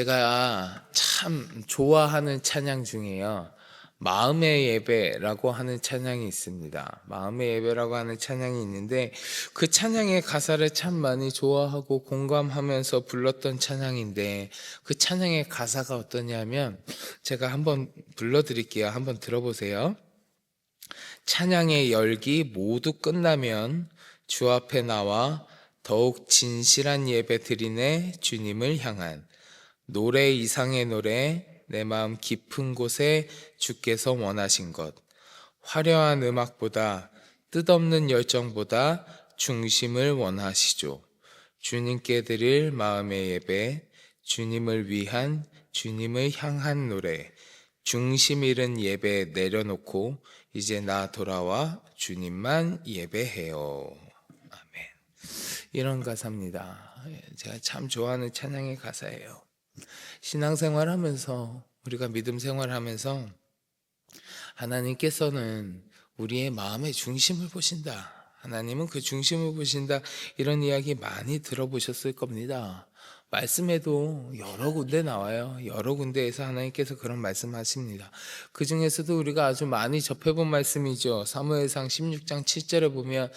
제가 참 좋아하는 찬양 중에요. 마음의 예배라고 하는 찬양이 있습니다. 마음의 예배라고 하는 찬양이 있는데 그 찬양의 가사를 참 많이 좋아하고 공감하면서 불렀던 찬양인데 그 찬양의 가사가 어떠냐면 제가 한번 불러드릴게요. 한번 들어보세요. 찬양의 열기 모두 끝나면 주 앞에 나와 더욱 진실한 예배 드리네 주님을 향한 노래 이상의 노래 내 마음 깊은 곳에 주께서 원하신 것 화려한 음악보다 뜻없는 열정보다 중심을 원하시죠. 주님께 드릴 마음의 예배 주님을 위한 주님을 향한 노래 중심 잃은 예배 내려놓고 이제 나 돌아와 주님만 예배해요. 아멘. 이런 가사입니다. 제가 참 좋아하는 찬양의 가사예요. 신앙생활 하면서 우리가 믿음 생활하면서 하나님께서는 우리의 마음의 중심을 보신다. 하나님은 그 중심을 보신다. 이런 이야기 많이 들어보셨을 겁니다. 말씀에도 여러 군데 나와요. 여러 군데에서 하나님께서 그런 말씀하십니다. 그 중에서도 우리가 아주 많이 접해본 말씀이죠. 사무엘상 16장 7절에 보면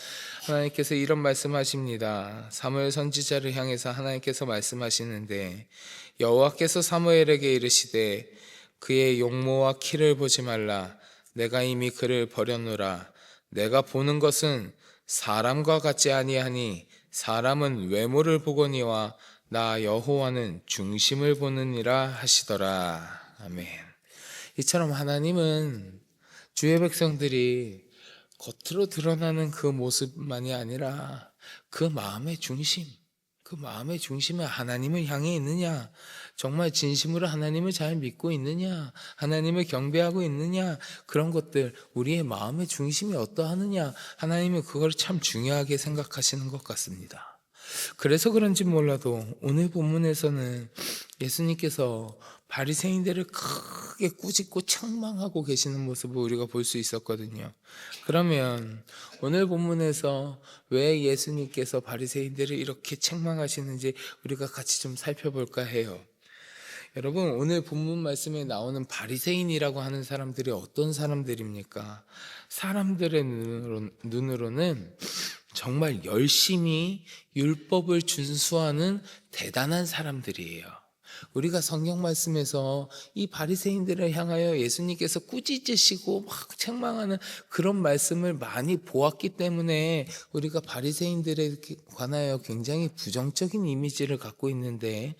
하나님께서 이런 말씀하십니다. 사무엘 선지자를 향해서 하나님께서 말씀하시는데 여호와께서 사무엘에게 이르시되 그의 용모와 키를 보지 말라. 내가 이미 그를 버렸노라. 내가 보는 것은 사람과 같지 아니하니 사람은 외모를 보거니와 나 여호와는 중심을 보느니라 하시더라. 아멘. 이처럼 하나님은 주의 백성들이 겉으로 드러나는 그 모습만이 아니라 그 마음의 중심, 그 마음의 중심에 하나님을 향해 있느냐, 정말 진심으로 하나님을 잘 믿고 있느냐, 하나님을 경배하고 있느냐, 그런 것들, 우리의 마음의 중심이 어떠하느냐, 하나님은 그걸 참 중요하게 생각하시는 것 같습니다. 그래서 그런지 몰라도 오늘 본문에서는 예수님께서 바리새인들을 크게 꾸짖고 책망하고 계시는 모습을 우리가 볼 수 있었거든요. 그러면 오늘 본문에서 왜 예수님께서 바리새인들을 이렇게 책망하시는지 우리가 같이 좀 살펴볼까 해요. 여러분, 오늘 본문 말씀에 나오는 바리새인이라고 하는 사람들이 어떤 사람들입니까? 사람들의 눈으로는 정말 열심히 율법을 준수하는 대단한 사람들이에요. 우리가 성경 말씀에서 이 바리새인들을 향하여 예수님께서 꾸짖으시고 막 책망하는 그런 말씀을 많이 보았기 때문에 우리가 바리새인들에 관하여 굉장히 부정적인 이미지를 갖고 있는데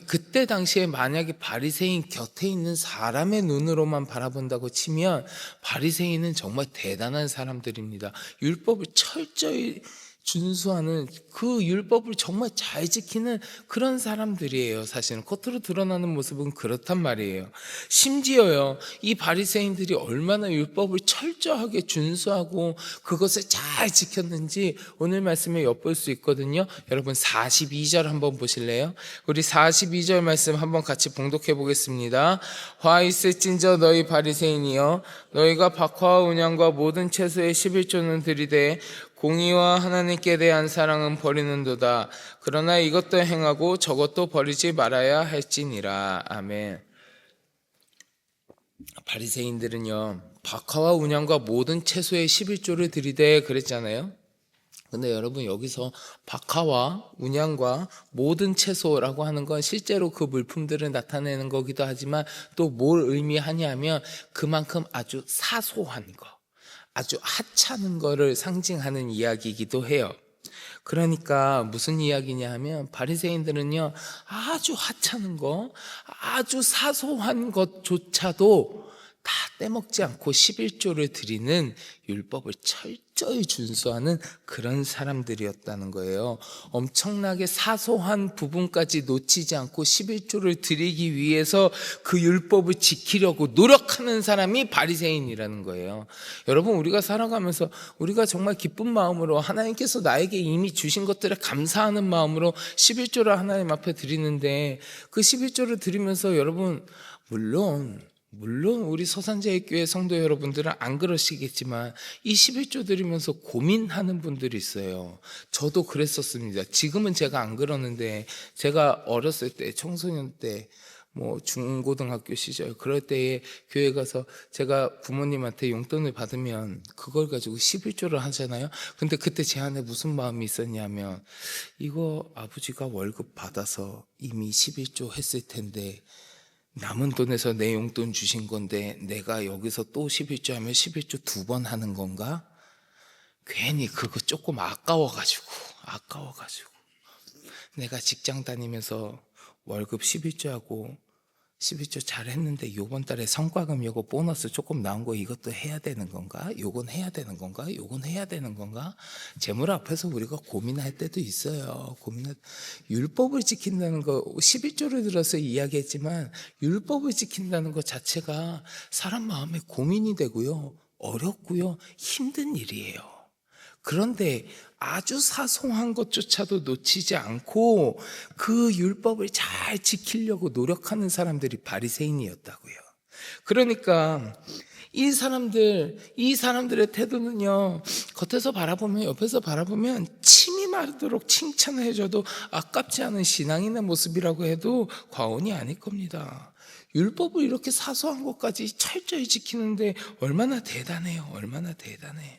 그때 당시에 만약에 바리새인 곁에 있는 사람의 눈으로만 바라본다고 치면 바리새인은 정말 대단한 사람들입니다. 율법을 철저히 준수하는 그 율법을 정말 잘 지키는 그런 사람들이에요. 사실은 겉으로 드러나는 모습은 그렇단 말이에요. 심지어요, 이 바리새인들이 얼마나 율법을 철저하게 준수하고 그것을 잘 지켰는지 오늘 말씀에 엿볼 수 있거든요. 여러분 42절 한번 보실래요? 우리 42절 말씀 한번 같이 봉독해 보겠습니다. 화 있을진저 너희 바리새인이여, 너희가 박화와 운양과 모든 채소의 11조는 들이되 공의와 하나님께 대한 사랑은 버리는도다. 그러나 이것도 행하고 저것도 버리지 말아야 할지니라. 아멘. 바리새인들은요, 박화와 운양과 모든 채소의 11조를 들이대 그랬잖아요. 근데 여러분, 여기서 박하와 운양과 모든 채소라고 하는 건 실제로 그 물품들을 나타내는 거기도 하지만 또 뭘 의미하냐면 그만큼 아주 사소한 거, 아주 하찮은 거를 상징하는 이야기이기도 해요. 그러니까 무슨 이야기냐 하면 바리새인들은요, 아주 하찮은 거, 아주 사소한 것조차도 다 떼먹지 않고 11조를 드리는 율법을 철저히 준수하는 그런 사람들이었다는 거예요. 엄청나게 사소한 부분까지 놓치지 않고 11조를 드리기 위해서 그 율법을 지키려고 노력하는 사람이 바리새인이라는 거예요. 여러분, 우리가 살아가면서 우리가 정말 기쁜 마음으로 하나님께서 나에게 이미 주신 것들에 감사하는 마음으로 11조를 하나님 앞에 드리는데 그 11조를 드리면서 여러분, 물론 물론 우리 서산제일교회 성도 여러분들은 안 그러시겠지만 이 11조 드리면서 고민하는 분들이 있어요. 저도 그랬었습니다. 지금은 제가 안 그러는데 제가 어렸을 때 청소년 때 중고등학교 시절 그럴 때에 교회 가서 제가 부모님한테 용돈을 받으면 그걸 가지고 11조를 하잖아요. 근데 그때 제 안에 무슨 마음이 있었냐면 이거 아버지가 월급 받아서 이미 11조 했을 텐데 남은 돈에서 내 용돈 주신 건데 내가 여기서 또 11조 하면 11조 2번 하는 건가? 괜히 그거 조금 아까워가지고 내가 직장 다니면서 월급 11조 하고 11조 잘했는데 요번 달에 성과금 요거 보너스 조금 나온 거 이것도 해야 되는 건가? 요건 해야 되는 건가? 요건 해야 되는 건가? 재물 앞에서 우리가 고민할 때도 있어요. 율법을 지킨다는 거 11조를 들어서 이야기했지만 율법을 지킨다는 것 자체가 사람 마음에 고민이 되고요. 어렵고요. 힘든 일이에요. 그런데 아주 사소한 것조차도 놓치지 않고 그 율법을 잘 지키려고 노력하는 사람들이 바리새인이었다고요. 그러니까 이 사람들의 태도는요, 겉에서 바라보면, 옆에서 바라보면 침이 마르도록 칭찬을 해줘도 아깝지 않은 신앙인의 모습이라고 해도 과언이 아닐 겁니다. 율법을 이렇게 사소한 것까지 철저히 지키는데 얼마나 대단해요. 얼마나 대단해.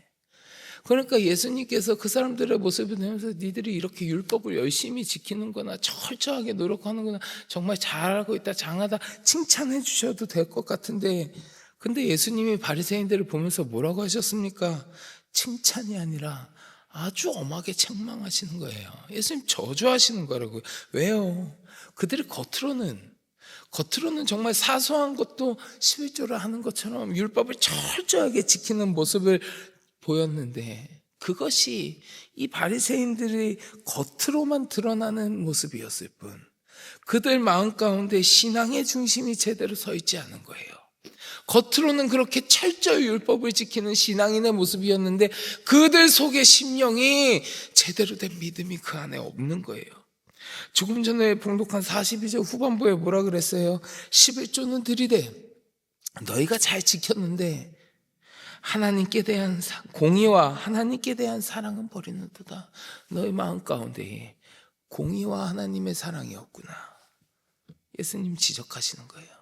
그러니까 예수님께서 그 사람들의 모습을 보면서 니들이 이렇게 율법을 열심히 지키는구나, 철저하게 노력하는구나, 정말 잘하고 있다, 장하다 칭찬해 주셔도 될 것 같은데, 근데 예수님이 바리새인들을 보면서 뭐라고 하셨습니까? 칭찬이 아니라 아주 엄하게 책망하시는 거예요. 예수님 저주하시는 거라고요. 왜요? 그들이 겉으로는 정말 사소한 것도 11조를 하는 것처럼 율법을 철저하게 지키는 모습을 보였는데 그것이 이 바리새인들이 겉으로만 드러나는 모습이었을 뿐 그들 마음 가운데 신앙의 중심이 제대로 서 있지 않은 거예요. 겉으로는 그렇게 철저히 율법을 지키는 신앙인의 모습이었는데 그들 속의 심령이 제대로 된 믿음이 그 안에 없는 거예요. 조금 전에 봉독한 42절 후반부에 뭐라 그랬어요? 11조는 드리되 너희가 잘 지켰는데 하나님께 대한 공의와 하나님께 대한 사랑은 버리는도다. 너희 마음 가운데 공의와 하나님의 사랑이 없구나. 예수님 지적하시는 거예요.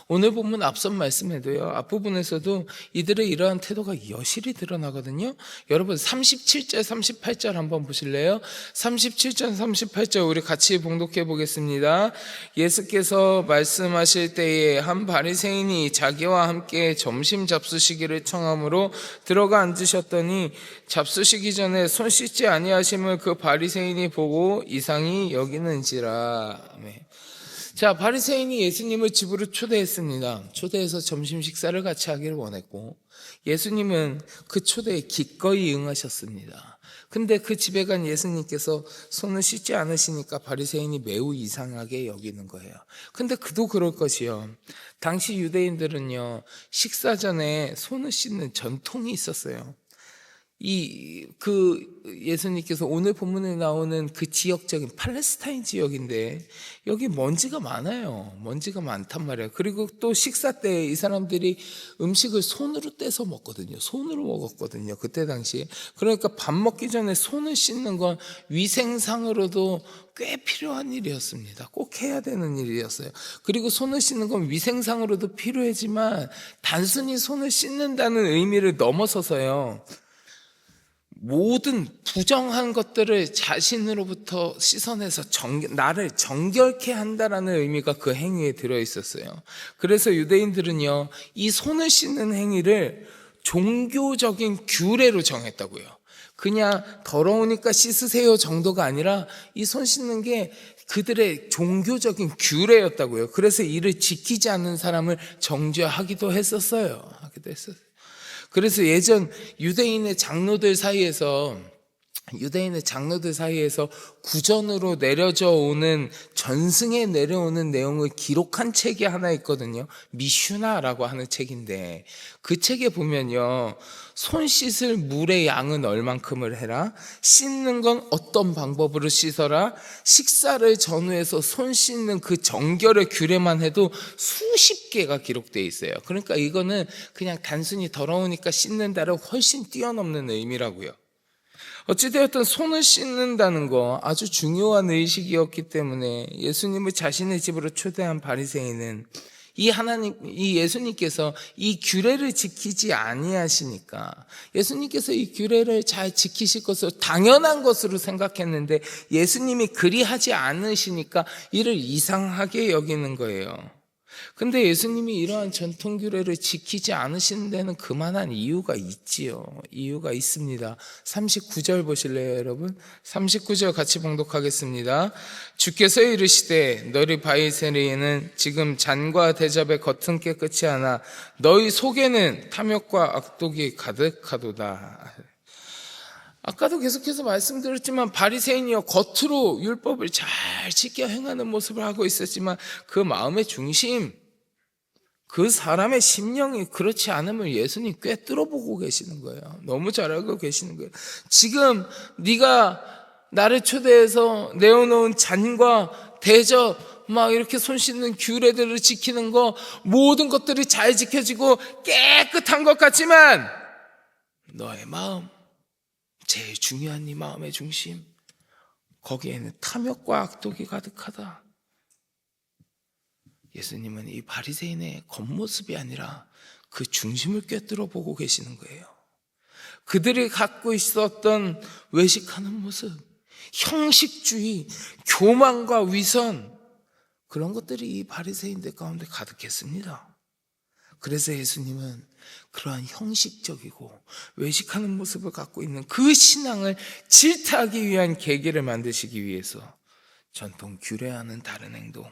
오늘 본문 앞선 말씀에도요, 앞부분에서도 이들의 이러한 태도가 여실히 드러나거든요. 여러분 37절 38절 한번 보실래요? 37절 38절 우리 같이 봉독해 보겠습니다. 예수께서 말씀하실 때에 한 바리새인이 자기와 함께 점심 잡수시기를 청함으로 들어가 앉으셨더니 잡수시기 전에 손 씻지 아니하심을 그 바리새인이 보고 이상히 여기는지라. 아멘. 자, 바리새인이 예수님을 집으로 초대했습니다. 초대해서 점심 식사를 같이 하기를 원했고 예수님은 그 초대에 기꺼이 응하셨습니다. 근데 그 집에 간 예수님께서 손을 씻지 않으시니까 바리새인이 매우 이상하게 여기는 거예요. 근데 그도 그럴 것이요. 당시 유대인들은요, 식사 전에 손을 씻는 전통이 있었어요. 예수님께서 오늘 본문에 나오는 그 지역적인 팔레스타인 지역인데 여기 먼지가 많아요. 먼지가 많단 말이에요. 그리고 또 식사 때 이 사람들이 음식을 손으로 떼서 먹거든요. 손으로 먹었거든요. 그때 당시에. 그러니까 밥 먹기 전에 손을 씻는 건 위생상으로도 꽤 필요한 일이었습니다. 꼭 해야 되는 일이었어요. 그리고 손을 씻는 건 위생상으로도 필요하지만 단순히 손을 씻는다는 의미를 넘어서서요, 모든 부정한 것들을 자신으로부터 씻어내서 나를 정결케 한다라는 의미가 그 행위에 들어있었어요. 그래서 유대인들은요, 이 손을 씻는 행위를 종교적인 규례로 정했다고요. 그냥 더러우니까 씻으세요 정도가 아니라 이 손 씻는 게 그들의 종교적인 규례였다고요. 그래서 이를 지키지 않는 사람을 정죄하기도 했었어요. 그래서 예전 유대인의 장로들 사이에서 유대인의 장로들 사이에서 구전으로 내려져 오는, 전승에 내려오는 내용을 기록한 책이 하나 있거든요. 미슈나라고 하는 책인데, 그 책에 보면요, 손 씻을 물의 양은 얼만큼을 해라, 씻는 건 어떤 방법으로 씻어라, 식사를 전후해서 손 씻는 그 정결의 규례만 해도 수십 개가 기록되어 있어요. 그러니까 이거는 그냥 단순히 더러우니까 씻는다를 훨씬 뛰어넘는 의미라고요. 어찌되었든 손을 씻는다는 거 아주 중요한 의식이었기 때문에 예수님을 자신의 집으로 초대한 바리새인은 이 예수님께서 이 규례를 지키지 아니하시니까, 예수님께서 이 규례를 잘 지키실 것을 당연한 것으로 생각했는데 예수님이 그리하지 않으시니까 이를 이상하게 여기는 거예요. 근데 예수님이 이러한 전통 규례를 지키지 않으시는 데는 그만한 이유가 있지요. 이유가 있습니다. 39절 보실래요, 여러분? 39절 같이 봉독하겠습니다. 주께서 이르시되 너희 바리새인은 지금 잔과 대접의 겉은 깨끗이 하나 너희 속에는 탐욕과 악독이 가득하도다. 아까도 계속해서 말씀드렸지만 바리새인이요, 겉으로 율법을 잘 지켜 행하는 모습을 하고 있었지만 그 마음의 중심, 그 사람의 심령이 그렇지 않으면 예수님 꿰뚫어 보고 계시는 거예요. 너무 잘 알고 계시는 거예요. 지금 네가 나를 초대해서 내어놓은 잔과 대접, 막 이렇게 손 씻는 규례들을 지키는 거, 모든 것들이 잘 지켜지고 깨끗한 것 같지만 너의 마음, 제일 중요한 네 마음의 중심, 거기에는 탐욕과 악독이 가득하다. 예수님은 이 바리새인의 겉모습이 아니라 그 중심을 꿰뚫어 보고 계시는 거예요. 그들이 갖고 있었던 외식하는 모습, 형식주의, 교만과 위선, 그런 것들이 이 바리새인들 가운데 가득했습니다. 그래서 예수님은 그러한 형식적이고 외식하는 모습을 갖고 있는 그 신앙을 질타하기 위한 계기를 만드시기 위해서 전통 규례와는 다른 행동,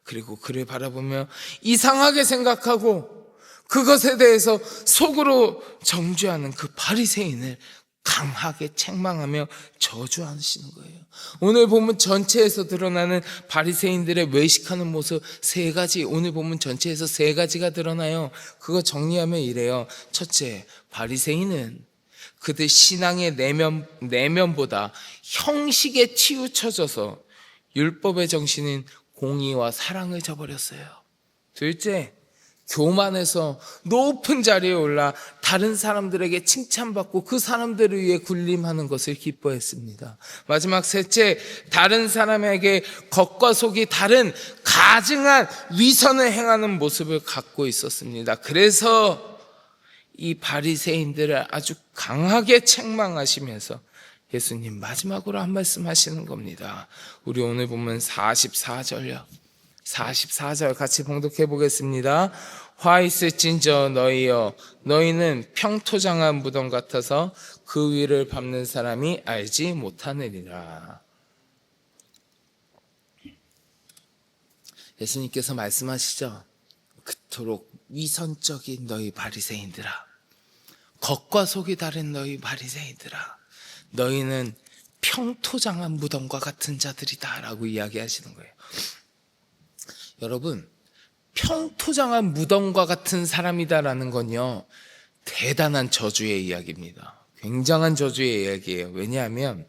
그리고 그를 바라보며 이상하게 생각하고 그것에 대해서 속으로 정죄하는 그 바리새인을 강하게 책망하며 저주하시는 거예요. 오늘 본문 전체에서 드러나는 바리새인들의 외식하는 모습 세 가지, 오늘 본문 전체에서 세 가지가 드러나요. 그거 정리하면 이래요. 첫째, 바리새인은 그들 신앙의 내면보다 형식에 치우쳐져서 율법의 정신인 공의와 사랑을 저버렸어요. 둘째, 교만해서 높은 자리에 올라 다른 사람들에게 칭찬받고 그 사람들을 위해 군림하는 것을 기뻐했습니다. 마지막 셋째, 다른 사람에게 겉과 속이 다른 가증한 위선을 행하는 모습을 갖고 있었습니다. 그래서 이 바리새인들을 아주 강하게 책망하시면서 예수님 마지막으로 한 말씀 하시는 겁니다. 우리 오늘 보면 44절요. 44절 같이 봉독해 보겠습니다. 화 있을진저 너희여, 너희는 평토장한 무덤 같아서 그 위를 밟는 사람이 알지 못하느니라. 예수님께서 말씀하시죠. 그토록 위선적인 너희 바리새인들아, 겉과 속이 다른 너희 바리새인들아, 너희는 평토장한 무덤과 같은 자들이다 라고 이야기하시는 거예요. 여러분, 평토장한 무덤과 같은 사람이다라는 건요, 대단한 저주의 이야기입니다. 굉장한 저주의 이야기예요. 왜냐하면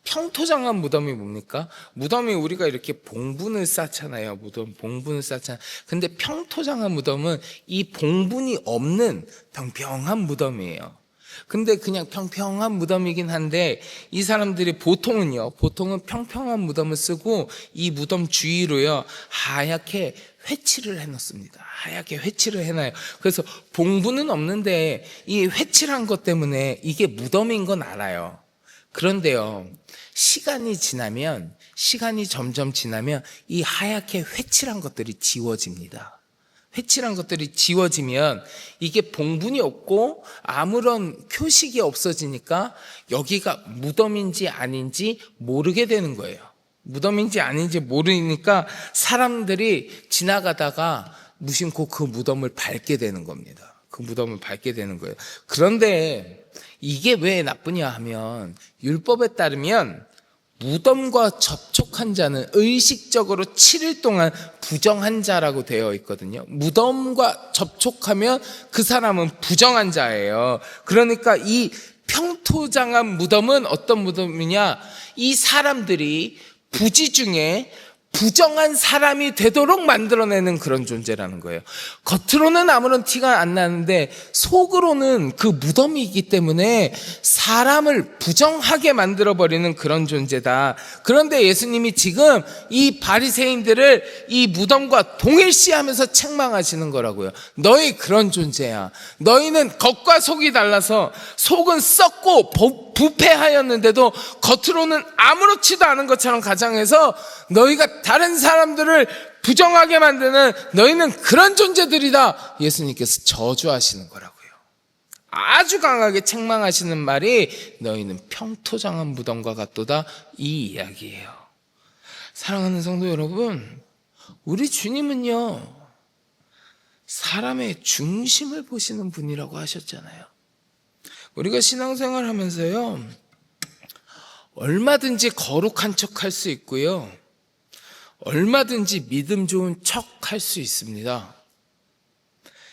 평토장한 무덤이 뭡니까? 무덤이 우리가 이렇게 봉분을 쌓잖아요. 봉분을 쌓잖아요. 근데 평토장한 무덤은 이 봉분이 없는 평평한 무덤이에요. 근데 그냥 평평한 무덤이긴 한데 이 사람들이 보통은 평평한 무덤을 쓰고 이 무덤 주위로요 하얗게 회칠을 해놓습니다. 하얗게 회칠을 해놔요. 그래서 봉분은 없는데 이 회칠한 것 때문에 이게 무덤인 건 알아요. 그런데요, 시간이 점점 지나면 이 하얗게 회칠한 것들이 지워집니다. 회칠한 것들이 지워지면 이게 봉분이 없고 아무런 표식이 없어지니까 여기가 무덤인지 아닌지 모르게 되는 거예요. 무덤인지 아닌지 모르니까 사람들이 지나가다가 무심코 그 무덤을 밟게 되는 겁니다. 그 무덤을 밟게 되는 거예요. 그런데 이게 왜 나쁘냐 하면 율법에 따르면 무덤과 접촉한 자는 의식적으로 7일 동안 부정한 자라고 되어 있거든요. 무덤과 접촉하면 그 사람은 부정한 자예요. 그러니까 이 평토장한 무덤은 어떤 무덤이냐? 이 사람들이 부지 중에 부정한 사람이 되도록 만들어내는 그런 존재라는 거예요. 겉으로는 아무런 티가 안 나는데 속으로는 그 무덤이기 때문에 사람을 부정하게 만들어버리는 그런 존재다. 그런데 예수님이 지금 이 바리새인들을 이 무덤과 동일시하면서 책망하시는 거라고요. 너희 그런 존재야. 너희는 겉과 속이 달라서 속은 썩고 부패하였는데도 겉으로는 아무렇지도 않은 것처럼 가장해서 너희가 다른 사람들을 부정하게 만드는 너희는 그런 존재들이다. 예수님께서 저주하시는 거라고요. 아주 강하게 책망하시는 말이 너희는 평토장한 무덤과 같도다, 이 이야기예요. 사랑하는 성도 여러분, 우리 주님은요 사람의 중심을 보시는 분이라고 하셨잖아요. 우리가 신앙생활 하면서요 얼마든지 거룩한 척 할 수 있고요, 얼마든지 믿음 좋은 척 할 수 있습니다.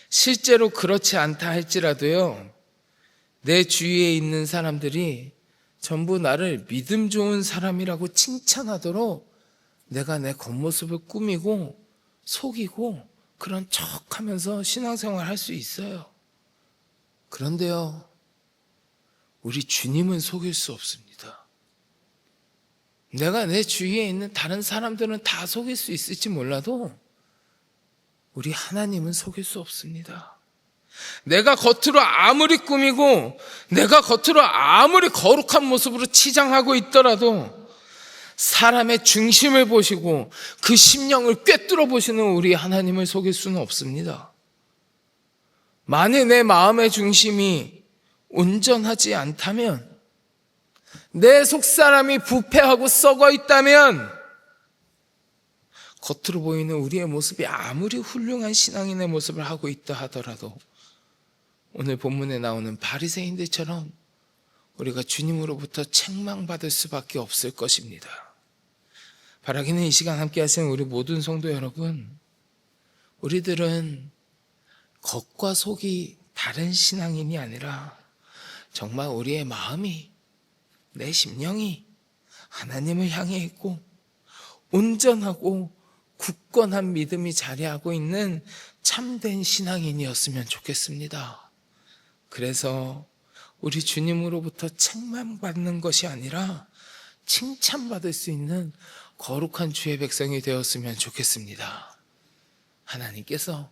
실제로 그렇지 않다 할지라도요 내 주위에 있는 사람들이 전부 나를 믿음 좋은 사람이라고 칭찬하도록 내가 내 겉모습을 꾸미고 속이고 그런 척 하면서 신앙생활 할 수 있어요. 그런데요 우리 주님은 속일 수 없습니다. 내가 내 주위에 있는 다른 사람들은 다 속일 수 있을지 몰라도 우리 하나님은 속일 수 없습니다. 내가 겉으로 아무리 꾸미고 내가 겉으로 아무리 거룩한 모습으로 치장하고 있더라도 사람의 중심을 보시고 그 심령을 꿰뚫어 보시는 우리 하나님을 속일 수는 없습니다. 만일 내 마음의 중심이 온전하지 않다면, 내 속사람이 부패하고 썩어 있다면, 겉으로 보이는 우리의 모습이 아무리 훌륭한 신앙인의 모습을 하고 있다 하더라도 오늘 본문에 나오는 바리새인들처럼 우리가 주님으로부터 책망받을 수밖에 없을 것입니다. 바라기는 이 시간 함께 하시는 우리 모든 성도 여러분, 우리들은 겉과 속이 다른 신앙인이 아니라 정말 우리의 마음이, 내 심령이 하나님을 향해 있고 온전하고 굳건한 믿음이 자리하고 있는 참된 신앙인이었으면 좋겠습니다. 그래서 우리 주님으로부터 책망받는 것이 아니라 칭찬받을 수 있는 거룩한 주의 백성이 되었으면 좋겠습니다. 하나님께서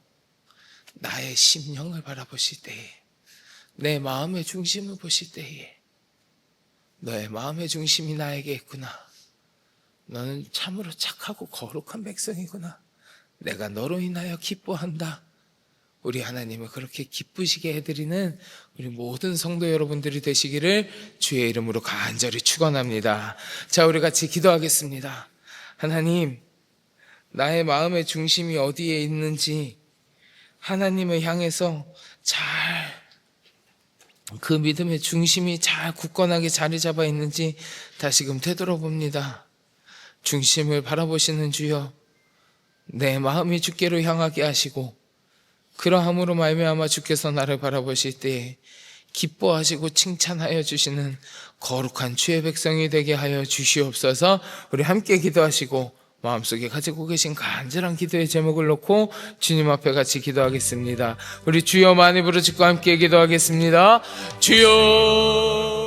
나의 심령을 바라보실 때에, 내 마음의 중심을 보실 때에 너의 마음의 중심이 나에게 있구나, 너는 참으로 착하고 거룩한 백성이구나, 내가 너로 인하여 기뻐한다, 우리 하나님을 그렇게 기쁘시게 해드리는 우리 모든 성도 여러분들이 되시기를 주의 이름으로 간절히 축원합니다. 자, 우리 같이 기도하겠습니다. 하나님, 나의 마음의 중심이 어디에 있는지 하나님을 향해서 잘, 그 믿음의 중심이 잘 굳건하게 자리 잡아 있는지 다시금 되돌아봅니다. 중심을 바라보시는 주여, 내 마음이 주께로 향하게 하시고 그러함으로 말미암아 주께서 나를 바라보실 때에 기뻐하시고 칭찬하여 주시는 거룩한 주의 백성이 되게 하여 주시옵소서. 우리 함께 기도하시고 마음속에 가지고 계신 간절한 기도의 제목을 놓고 주님 앞에 같이 기도하겠습니다. 우리 주여 많이 부르짖고 함께 기도하겠습니다. 주여